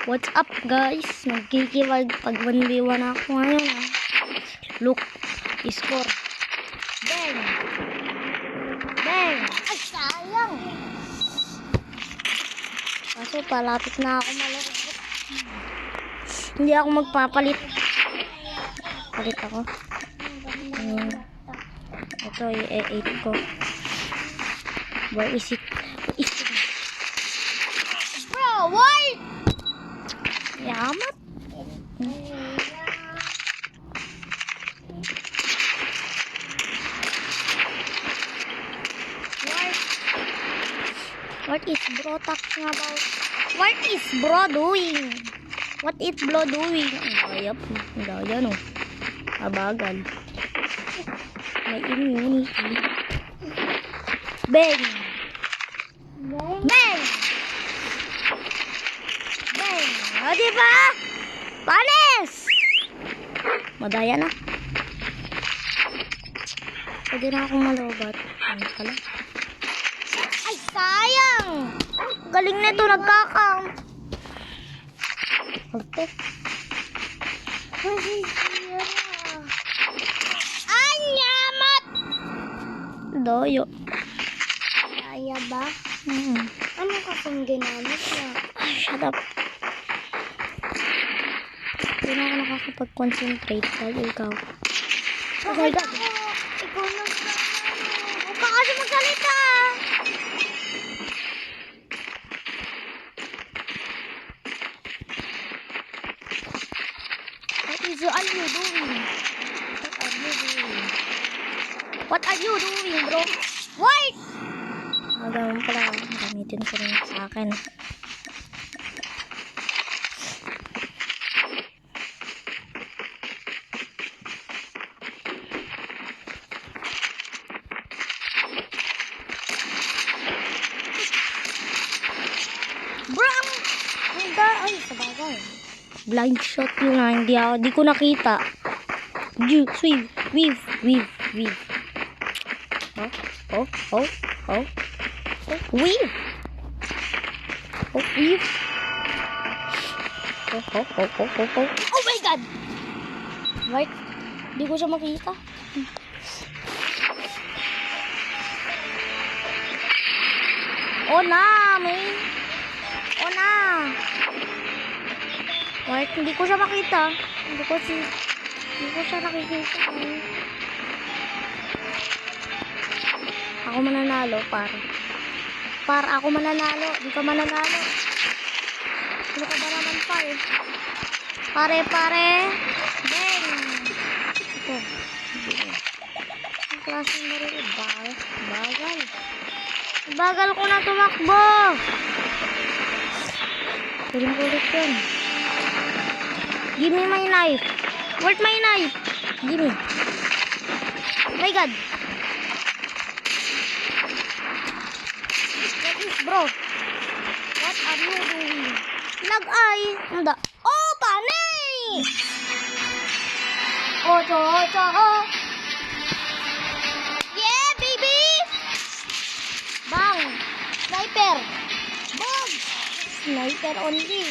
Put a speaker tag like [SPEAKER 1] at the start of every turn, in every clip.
[SPEAKER 1] What's up guys? Nagkikipag pag 1v1 ako ngayon ha. Look, score. Bang! Bang! Ay, sayang! Kaso palapit na ako malaro. Hindi ako magpapalit. Palit ako. Ito yung E8 ko. Where is it? Bro, why? Yamat. What is bro talking about? What is bro doing? What is bro doing? Ang daya no. Abagal. May immunity. Bang! Bang! Bang! O, diba? Panis! Madaya na. Pwede na akong malobat. Ano pala? Ay, sayang! Galing na ito, nagkakang. Okay. Ay, yamat! Doyo. Kaya ba? Ano kasing ginamit na? Ay, shut up. Hindi na ako nakakapag-concentrate dahil ikaw. Oh my God! Ikaw na sana. Huwag ka kasi magsalita! What are you doing? What are you doing, bro? What? Ganun pala. Gamitin ko rin sa akin. Bro! Ay, sabagay. Blind shot yun na. Hindi ko nakita. Weave. Oh. Weave. Weave. Oh my God! Right? Hindi ko siya makita. Oh na, may. Oh na. Right? Hindi ko siya makita. Hindi ko siya nakikita. Ako mananalo, para ako mananalo. Hindi ka mananalo. Ano ka ba naman pare? Bang! Ito. Ang klaseng maril. Bagal ko na tumakbo. Ulit yun. Give me my knife. Where's my knife? Give me. Oh my God. What is bro? What are you doing? Nag-ay. Hindi. Oh, panay! Oh. Yeah, baby! Bang! Sniper! Boom! Sniper only.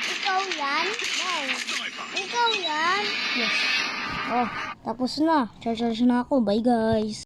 [SPEAKER 1] Ikaw yan? Bang! Ikaw yan? Yes. Oh, tapos na. Charge na ako. Bye guys.